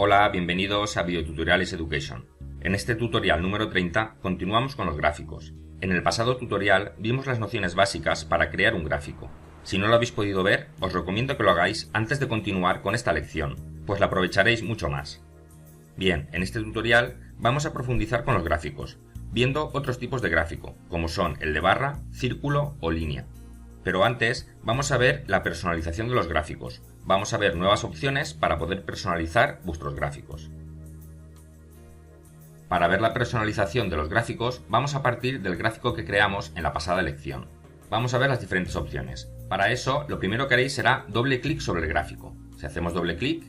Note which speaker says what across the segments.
Speaker 1: Hola, bienvenidos a Biotutoriales Education. En este tutorial número 30 continuamos con los gráficos. En el pasado tutorial vimos las nociones básicas para crear un gráfico. Si no lo habéis podido ver, os recomiendo que lo hagáis antes de continuar con esta lección, pues la aprovecharéis mucho más. Bien, en este tutorial vamos a profundizar con los gráficos, viendo otros tipos de gráfico, como son el de barra, círculo o línea. Pero antes vamos a ver la personalización de los gráficos. Vamos a ver nuevas opciones para poder personalizar vuestros gráficos. Para ver la personalización de los gráficos, vamos a partir del gráfico que creamos en la pasada lección. Vamos a ver las diferentes opciones. Para eso, lo primero que haréis será doble clic sobre el gráfico. Si hacemos doble clic,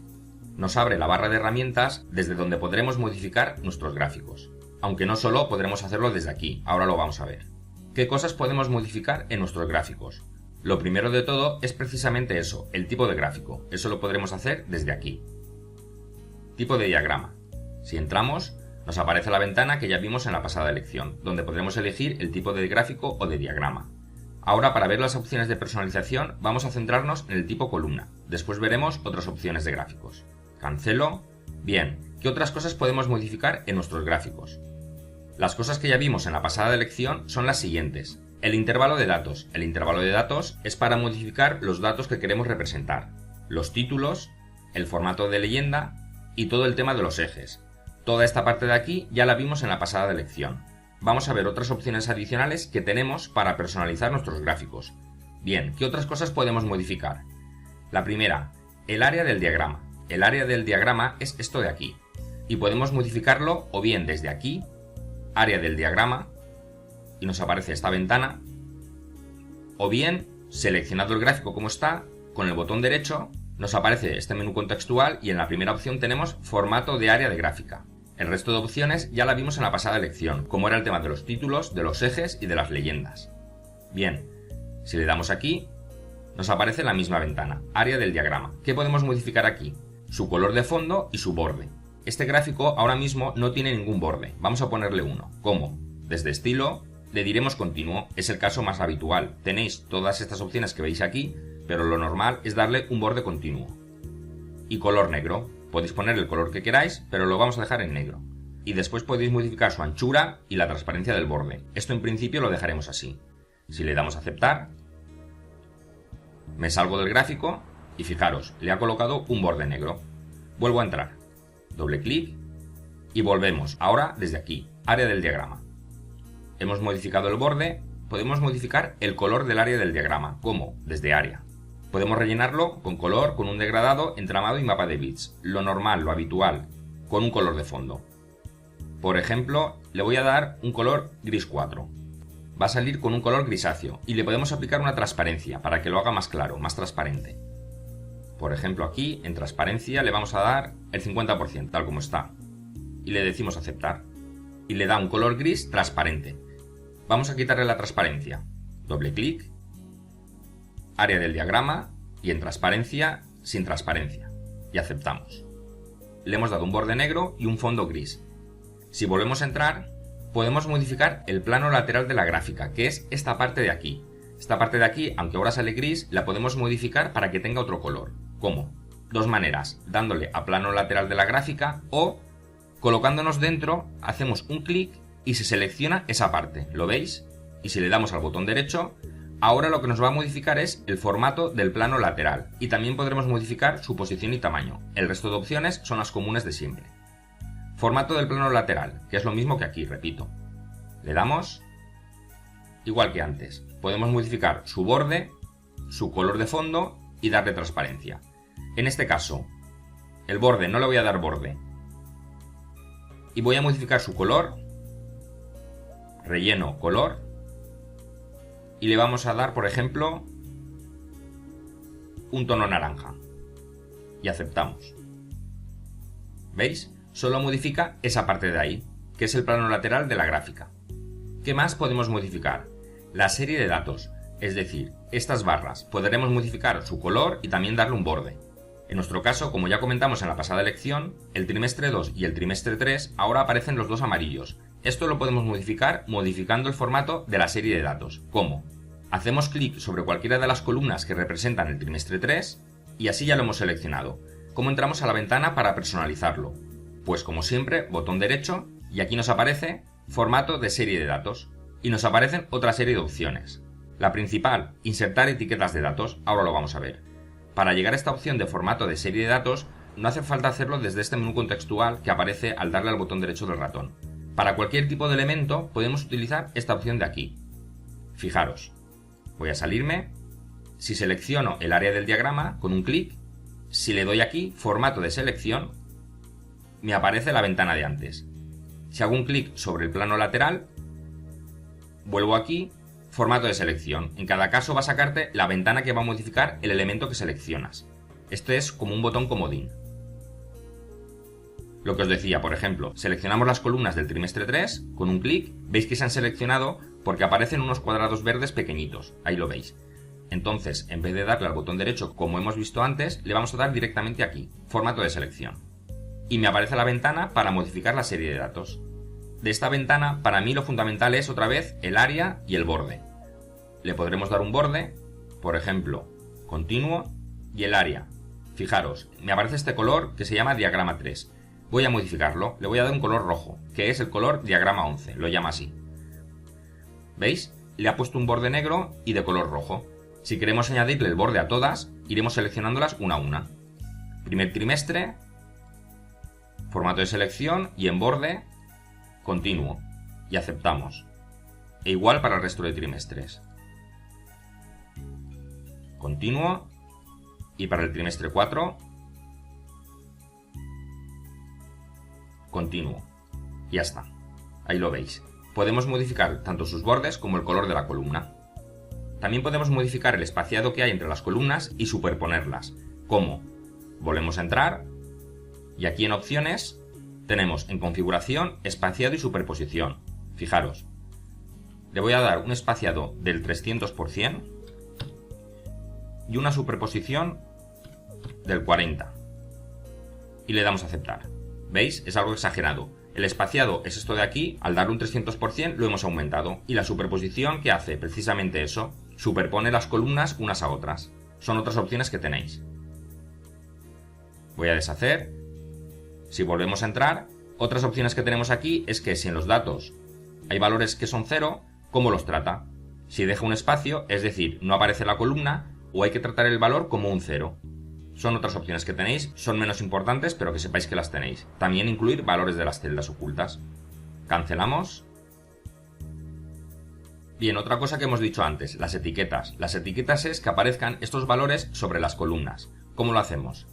Speaker 1: nos abre la barra de herramientas desde donde podremos modificar nuestros gráficos. Aunque no solo podremos hacerlo desde aquí, ahora lo vamos a ver. ¿Qué cosas podemos modificar en nuestros gráficos? Lo primero de todo es precisamente eso, el tipo de gráfico. Eso lo podremos hacer desde aquí. Tipo de diagrama. Si entramos, nos aparece la ventana que ya vimos en la pasada lección, donde podremos elegir el tipo de gráfico o de diagrama. Ahora, para ver las opciones de personalización, vamos a centrarnos en el tipo columna. Después veremos otras opciones de gráficos. Cancelo. Bien, ¿qué otras cosas podemos modificar en nuestros gráficos? Las cosas que ya vimos en la pasada lección son las siguientes. El intervalo de datos. El intervalo de datos es para modificar los datos que queremos representar. Los títulos, el formato de leyenda y todo el tema de los ejes. Toda esta parte de aquí ya la vimos en la pasada lección. Vamos a ver otras opciones adicionales que tenemos para personalizar nuestros gráficos. Bien, ¿qué otras cosas podemos modificar? La primera, el área del diagrama. El área del diagrama es esto de aquí. Y podemos modificarlo o bien desde aquí, área del diagrama, y nos aparece esta ventana, o bien, seleccionado el gráfico como está, con el botón derecho nos aparece este menú contextual y en la primera opción tenemos formato de área de gráfica. El resto de opciones ya la vimos en la pasada lección, como era el tema de los títulos, de los ejes y de las leyendas. Bien, si le damos aquí, nos aparece la misma ventana, área del diagrama. ¿Qué podemos modificar aquí? Su color de fondo y su borde. Este gráfico ahora mismo no tiene ningún borde, vamos a ponerle uno. ¿Cómo? Desde estilo, le diremos continuo, es el caso más habitual. Tenéis todas estas opciones que veis aquí, pero lo normal es darle un borde continuo. Y color negro, podéis poner el color que queráis, pero lo vamos a dejar en negro. Y después podéis modificar su anchura y la transparencia del borde. Esto en principio lo dejaremos así. Si le damos a aceptar, me salgo del gráfico y fijaros, le ha colocado un borde negro. Vuelvo a entrar, doble clic y volvemos, ahora desde aquí, área del diagrama. Hemos modificado el borde, podemos modificar el color del área del diagrama. ¿Cómo? Desde área. Podemos rellenarlo con color, con un degradado, entramado y mapa de bits. Lo normal, lo habitual, con un color de fondo. Por ejemplo, le voy a dar un color gris 4. Va a salir con un color grisáceo y le podemos aplicar una transparencia para que lo haga más claro, más transparente. Por ejemplo, aquí en transparencia le vamos a dar el 50%, tal como está. Y le decimos aceptar. Y le da un color gris transparente. Vamos a quitarle la transparencia. Doble clic, área del diagrama y en transparencia, sin transparencia. Y aceptamos. Le hemos dado un borde negro y un fondo gris. Si volvemos a entrar, podemos modificar el plano lateral de la gráfica, que es esta parte de aquí. Esta parte de aquí, aunque ahora sale gris, la podemos modificar para que tenga otro color. ¿Cómo? Dos maneras, dándole a plano lateral de la gráfica o colocándonos dentro, hacemos un clic y se selecciona esa parte, ¿lo veis? Y si le damos al botón derecho, ahora lo que nos va a modificar es el formato del plano lateral y también podremos modificar su posición y tamaño. El resto de opciones son las comunes de siempre. Formato del plano lateral, que es lo mismo que aquí, repito. Le damos, igual que antes, podemos modificar su borde, su color de fondo y darle transparencia. En este caso, el borde no le voy a dar borde y voy a modificar su color, relleno color, y le vamos a dar, por ejemplo, un tono naranja. Y aceptamos. ¿Veis? Solo modifica esa parte de ahí, que es el plano lateral de la gráfica. ¿Qué más podemos modificar? La serie de datos, es decir, estas barras. Podremos modificar su color y también darle un borde. En nuestro caso, como ya comentamos en la pasada lección, el trimestre 2 y el trimestre 3 ahora aparecen los dos amarillos. Esto lo podemos modificar modificando el formato de la serie de datos. ¿Cómo? Hacemos clic sobre cualquiera de las columnas que representan el trimestre 3 y así ya lo hemos seleccionado. ¿Cómo entramos a la ventana para personalizarlo? Pues como siempre, botón derecho y aquí nos aparece formato de serie de datos y nos aparecen otra serie de opciones. La principal, insertar etiquetas de datos, ahora lo vamos a ver. Para llegar a esta opción de formato de serie de datos, no hace falta hacerlo desde este menú contextual que aparece al darle al botón derecho del ratón. Para cualquier tipo de elemento podemos utilizar esta opción de aquí. Fijaros, voy a salirme, si selecciono el área del diagrama con un clic, si le doy aquí formato de selección, me aparece la ventana de antes. Si hago un clic sobre el plano lateral, vuelvo aquí, formato de selección. En cada caso va a sacarte la ventana que va a modificar el elemento que seleccionas. Este es como un botón comodín. Lo que os decía, por ejemplo, seleccionamos las columnas del trimestre 3, con un clic, veis que se han seleccionado porque aparecen unos cuadrados verdes pequeñitos, ahí lo veis. Entonces, en vez de darle al botón derecho como hemos visto antes, le vamos a dar directamente aquí, formato de selección. Y me aparece la ventana para modificar la serie de datos. De esta ventana, para mí lo fundamental es otra vez el área y el borde. Le podremos dar un borde, por ejemplo, continuo, y el área. Fijaros, me aparece este color que se llama diagrama 3. Voy a modificarlo, le voy a dar un color rojo, que es el color diagrama 11, lo llama así. ¿Veis? Le ha puesto un borde negro y de color rojo. Si queremos añadirle el borde a todas, iremos seleccionándolas una a una. Primer trimestre, formato de selección y en borde, continuo. Y aceptamos. E igual para el resto de trimestres. Continuo. Y para el trimestre 4, continuo. Ya está. Ahí lo veis. Podemos modificar tanto sus bordes como el color de la columna. También podemos modificar el espaciado que hay entre las columnas y superponerlas. ¿Cómo? Volvemos a entrar y aquí en opciones tenemos en configuración espaciado y superposición. Fijaros, le voy a dar un espaciado del 300% y una superposición del 40%. Y le damos a aceptar. ¿Veis? Es algo exagerado. El espaciado es esto de aquí, al darle un 300% lo hemos aumentado. Y la superposición, ¿qué hace? Precisamente eso. Superpone las columnas unas a otras. Son otras opciones que tenéis. Voy a deshacer. Si volvemos a entrar, otras opciones que tenemos aquí es que si en los datos hay valores que son 0, ¿cómo los trata? Si deja un espacio, es decir, no aparece la columna, o hay que tratar el valor como un 0. Son otras opciones que tenéis, son menos importantes, pero que sepáis que las tenéis. También incluir valores de las celdas ocultas. Cancelamos. Bien, otra cosa que hemos dicho antes, las etiquetas. Las etiquetas es que aparezcan estos valores sobre las columnas. ¿Cómo lo hacemos?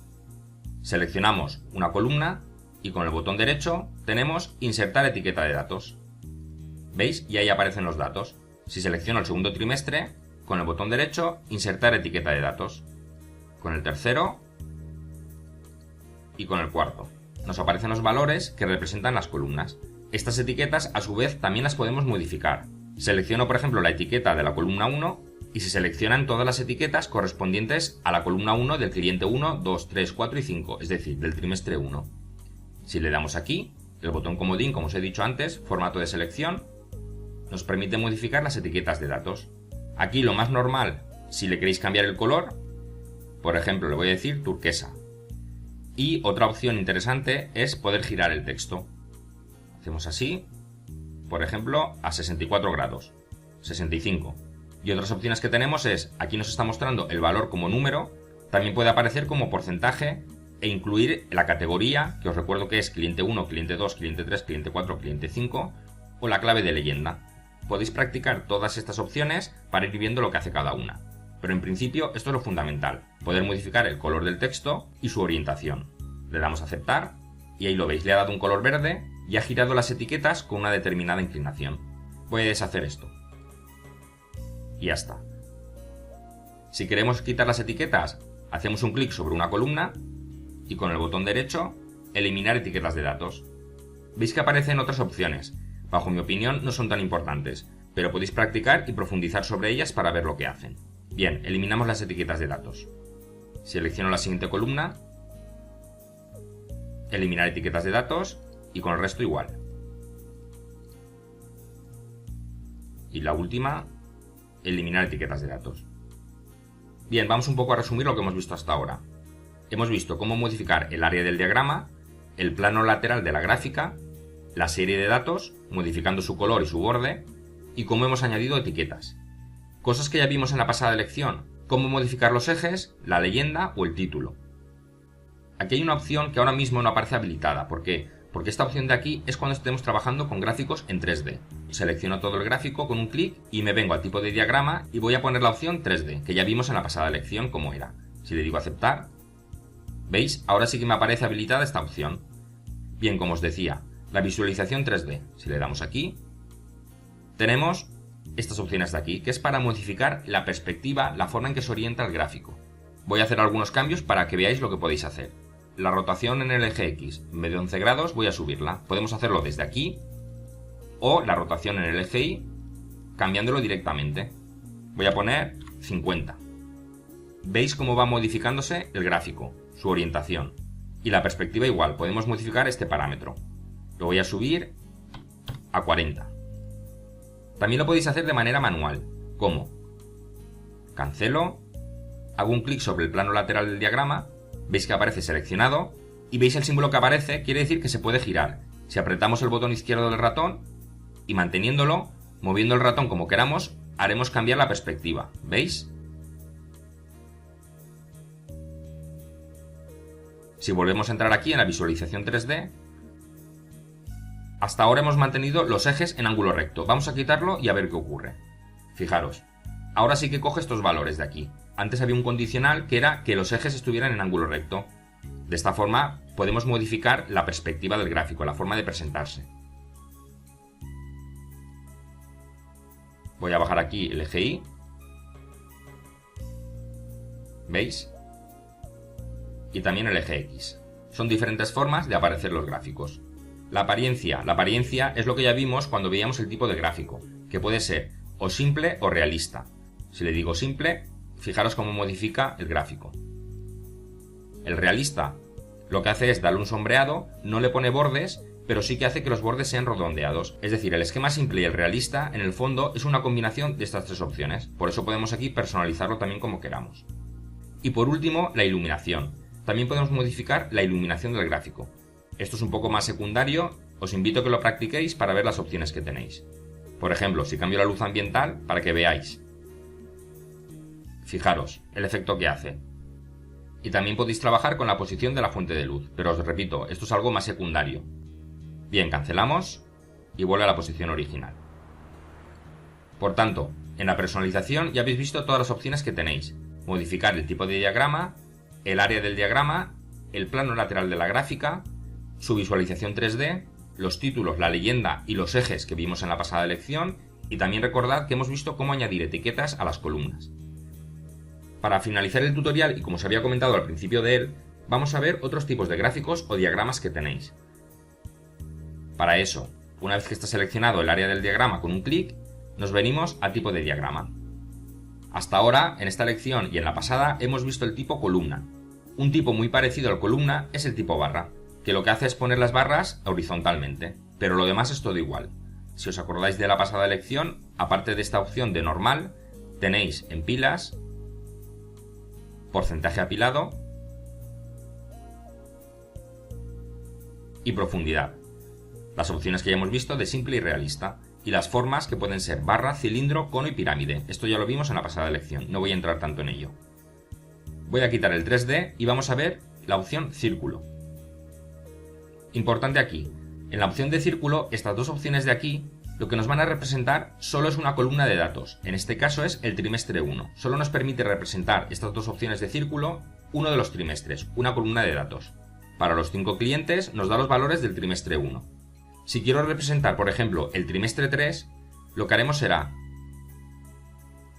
Speaker 1: Seleccionamos una columna y con el botón derecho tenemos insertar etiqueta de datos. ¿Veis? Y ahí aparecen los datos. Si selecciono el segundo trimestre, con el botón derecho, insertar etiqueta de datos. Con el tercero y con el cuarto. Nos aparecen los valores que representan las columnas. Estas etiquetas, a su vez, también las podemos modificar. Selecciono, por ejemplo, la etiqueta de la columna 1 y se seleccionan todas las etiquetas correspondientes a la columna 1 del cliente 1, 2, 3, 4 y 5, es decir, del trimestre 1. Si le damos aquí, el botón comodín, como os he dicho antes, formato de selección, nos permite modificar las etiquetas de datos. Aquí lo más normal, si le queréis cambiar el color, por ejemplo, le voy a decir turquesa. Y otra opción interesante es poder girar el texto. Hacemos así, por ejemplo, a 64 grados, 65. Y otras opciones que tenemos es, aquí nos está mostrando el valor como número, también puede aparecer como porcentaje e incluir la categoría, que os recuerdo que es cliente 1, cliente 2, cliente 3, cliente 4, cliente 5, o la clave de leyenda. Podéis practicar todas estas opciones para ir viendo lo que hace cada una. Pero en principio esto es lo fundamental, poder modificar el color del texto y su orientación. Le damos a aceptar y ahí lo veis, le ha dado un color verde y ha girado las etiquetas con una determinada inclinación. Voy a deshacer esto. Y ya está. Si queremos quitar las etiquetas, hacemos un clic sobre una columna y con el botón derecho, eliminar etiquetas de datos. Veis que aparecen otras opciones. Bajo mi opinión no son tan importantes, pero podéis practicar y profundizar sobre ellas para ver lo que hacen. Bien, eliminamos las etiquetas de datos. Selecciono la siguiente columna, eliminar etiquetas de datos y con el resto igual. Y la última, eliminar etiquetas de datos. Bien, vamos un poco a resumir lo que hemos visto hasta ahora. hemos visto cómo modificar el área del diagrama, el plano lateral de la gráfica, la serie de datos, modificando su color y su borde, y cómo hemos añadido etiquetas. Cosas que ya vimos en la pasada lección, cómo modificar los ejes, la leyenda o el título. Aquí hay una opción que ahora mismo no aparece habilitada. ¿Por qué? Porque esta opción de aquí es cuando estemos trabajando con gráficos en 3D. Selecciono todo el gráfico con un clic y me vengo al tipo de diagrama y voy a poner la opción 3D, que ya vimos en la pasada lección cómo era. Si le digo aceptar, ¿veis? Ahora sí que me aparece habilitada esta opción. Bien, como os decía, la visualización 3D. Si le damos aquí, tenemos estas opciones de aquí, que es para modificar la perspectiva, la forma en que se orienta el gráfico. Voy a hacer algunos cambios para que veáis lo que podéis hacer. La rotación en el eje X, en vez de 11 grados, voy a subirla. Podemos hacerlo desde aquí, o la rotación en el eje Y, cambiándolo directamente. Voy a poner 50. ¿Veis cómo va modificándose el gráfico, su orientación? Y la perspectiva igual, podemos modificar este parámetro. Lo voy a subir a 40. También lo podéis hacer de manera manual. ¿Cómo? Cancelo, hago un clic sobre el plano lateral del diagrama, veis que aparece seleccionado y veis el símbolo que aparece, quiere decir que se puede girar. Si apretamos el botón izquierdo del ratón y manteniéndolo, moviendo el ratón como queramos, haremos cambiar la perspectiva. ¿Veis? Si volvemos a entrar aquí en la visualización 3D, hasta ahora hemos mantenido los ejes en ángulo recto. Vamos a quitarlo y a ver qué ocurre. Fijaros, ahora sí que coge estos valores de aquí. Antes había un condicional que era que los ejes estuvieran en ángulo recto. De esta forma podemos modificar la perspectiva del gráfico, la forma de presentarse. Voy a bajar aquí el eje Y. ¿Veis? Y también el eje X. Son diferentes formas de aparecer los gráficos. La apariencia es lo que ya vimos cuando veíamos el tipo de gráfico, que puede ser o simple o realista. Si le digo simple, fijaros cómo modifica el gráfico. El realista lo que hace es darle un sombreado, no le pone bordes, pero sí que hace que los bordes sean redondeados. Es decir, el esquema simple y el realista, en el fondo, es una combinación de estas tres opciones. Por eso podemos aquí personalizarlo también como queramos. Y por último, la iluminación. También podemos modificar la iluminación del gráfico. Esto es un poco más secundario, os invito a que lo practiquéis para ver las opciones que tenéis. Por ejemplo, si cambio la luz ambiental para que veáis. Fijaros el efecto que hace. Y también podéis trabajar con la posición de la fuente de luz, pero os repito, esto es algo más secundario. Bien, cancelamos y vuelve a la posición original. Por tanto, en la personalización ya habéis visto todas las opciones que tenéis. Modificar el tipo de diagrama, el área del diagrama, el plano lateral de la gráfica, su visualización 3D, los títulos, la leyenda y los ejes que vimos en la pasada lección, y también recordad que hemos visto cómo añadir etiquetas a las columnas. Para finalizar el tutorial, y como os había comentado al principio de él, vamos a ver otros tipos de gráficos o diagramas que tenéis. Para eso, una vez que está seleccionado el área del diagrama con un clic, nos venimos a tipo de diagrama. Hasta ahora, en esta lección y en la pasada, hemos visto el tipo columna. Un tipo muy parecido al columna es el tipo barra, que lo que hace es poner las barras horizontalmente, pero lo demás es todo igual. Si os acordáis de la pasada lección, aparte de esta opción de normal, tenéis en pilas, porcentaje apilado y profundidad. Las opciones que ya hemos visto de simple y realista, y las formas que pueden ser barra, cilindro, cono y pirámide. Esto ya lo vimos en la pasada lección, no voy a entrar tanto en ello. Voy a quitar el 3D y vamos a ver la opción círculo. Importante aquí, en la opción de círculo, estas dos opciones de aquí, lo que nos van a representar solo es una columna de datos, en este caso es el trimestre 1. Solo nos permite representar estas dos opciones de círculo uno de los trimestres, una columna de datos. Para los 5 clientes nos da los valores del trimestre 1. Si quiero representar, por ejemplo, el trimestre 3, lo que haremos será,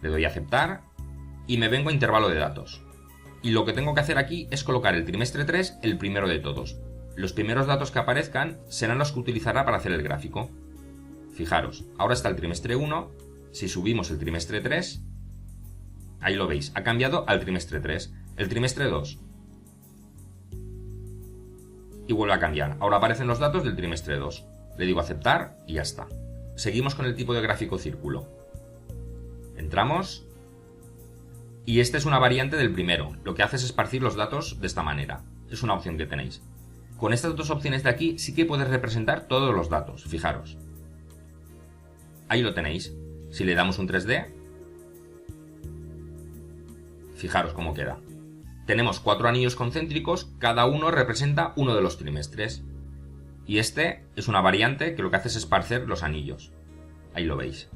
Speaker 1: le doy a aceptar y me vengo a intervalo de datos. Y lo que tengo que hacer aquí es colocar el trimestre 3 el primero de todos. Los primeros datos que aparezcan serán los que utilizará para hacer el gráfico. Fijaros, ahora está el trimestre 1, si subimos el trimestre 3, ahí lo veis, ha cambiado al trimestre 3, el trimestre 2. Y vuelve a cambiar, ahora aparecen los datos del trimestre 2. Le digo aceptar y ya está. Seguimos con el tipo de gráfico círculo. Entramos Y esta es una variante del primero, lo que hace es esparcir los datos de esta manera. Es una opción que tenéis. Con estas dos opciones de aquí sí que puedes representar todos los datos, fijaros. Ahí lo tenéis. Si le damos un 3D, fijaros cómo queda. Tenemos 4 anillos concéntricos, cada uno representa uno de los trimestres. Y este es una variante que lo que hace es esparcer los anillos. Ahí lo veis.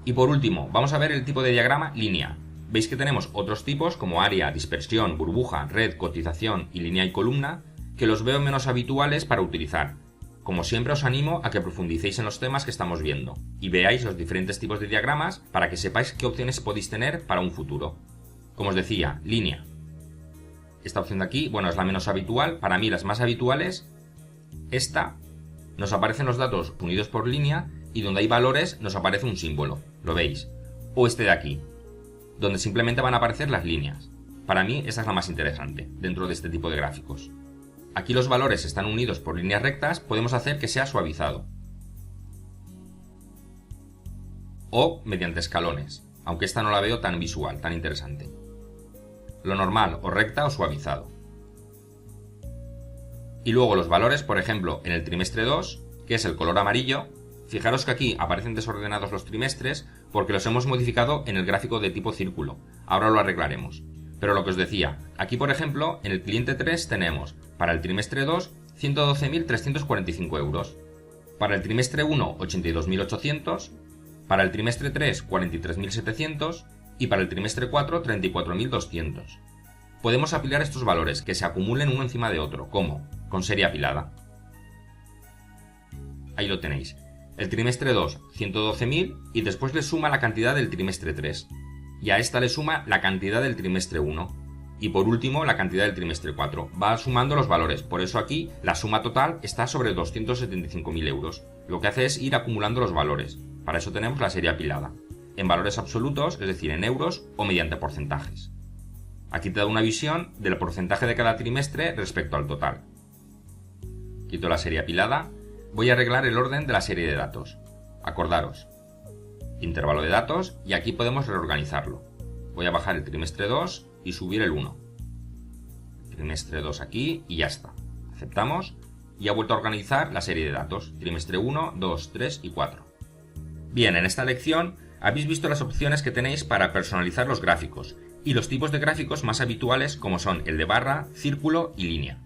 Speaker 1: Y por último, vamos a ver el tipo de diagrama línea. Veis que tenemos otros tipos como área, dispersión, burbuja, red, cotización y línea y columna, que los veo menos habituales para utilizar. Como siempre os animo a que profundicéis en los temas que estamos viendo y veáis los diferentes tipos de diagramas para que sepáis qué opciones podéis tener para un futuro. Como os decía, línea. Esta opción de aquí, bueno, es la menos habitual. Para mí las más habituales, esta, nos aparecen los datos unidos por línea y donde hay valores nos aparece un símbolo, lo veis. O este de aquí, donde simplemente van a aparecer las líneas. Para mí esta es la más interesante dentro de este tipo de gráficos. Aquí los valores están unidos por líneas rectas, podemos hacer que sea suavizado. O mediante escalones, aunque esta no la veo tan visual, tan interesante. Lo normal, o recta o suavizado. Y luego los valores, por ejemplo, en el trimestre 2, que es el color amarillo, fijaros que aquí aparecen desordenados los trimestres porque los hemos modificado en el gráfico de tipo círculo. Ahora lo arreglaremos. Pero lo que os decía, aquí por ejemplo, en el cliente 3 tenemos para el trimestre 2 112.345 euros, para el trimestre 1 82.800, para el trimestre 3 43.700 y para el trimestre 4 34.200. Podemos apilar estos valores que se acumulen uno encima de otro. ¿Cómo? Con serie apilada. Ahí lo tenéis. El trimestre 2, 112.000 y después le suma la cantidad del trimestre 3. Y a esta le suma la cantidad del trimestre 1. Y por último, la cantidad del trimestre 4. Va sumando los valores. Por eso aquí la suma total está sobre 275.000 euros. Lo que hace es ir acumulando los valores. Para eso tenemos la serie apilada. En valores absolutos, es decir, en euros o mediante porcentajes. Aquí te da una visión del porcentaje de cada trimestre respecto al total. Quito la serie apilada. Voy a arreglar el orden de la serie de datos. Acordaros. Intervalo de datos y aquí podemos reorganizarlo. Voy a bajar el trimestre 2 y subir el 1. Trimestre 2 aquí y ya está. Aceptamos y ha vuelto a organizar la serie de datos. Trimestre 1, 2, 3 y 4. Bien, en esta lección habéis visto las opciones que tenéis para personalizar los gráficos y los tipos de gráficos más habituales como son el de barra, círculo y línea.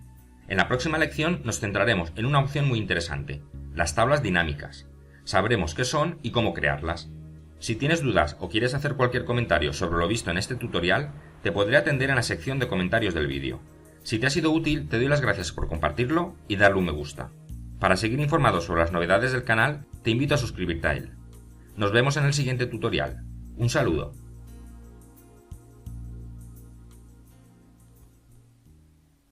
Speaker 1: En la próxima lección nos centraremos en una opción muy interesante, las tablas dinámicas. Sabremos qué son y cómo crearlas. Si tienes dudas o quieres hacer cualquier comentario sobre lo visto en este tutorial, te podré atender en la sección de comentarios del vídeo. Si te ha sido útil, te doy las gracias por compartirlo y darle un me gusta. Para seguir informado sobre las novedades del canal, te invito a suscribirte a él. Nos vemos en el siguiente tutorial. Un saludo.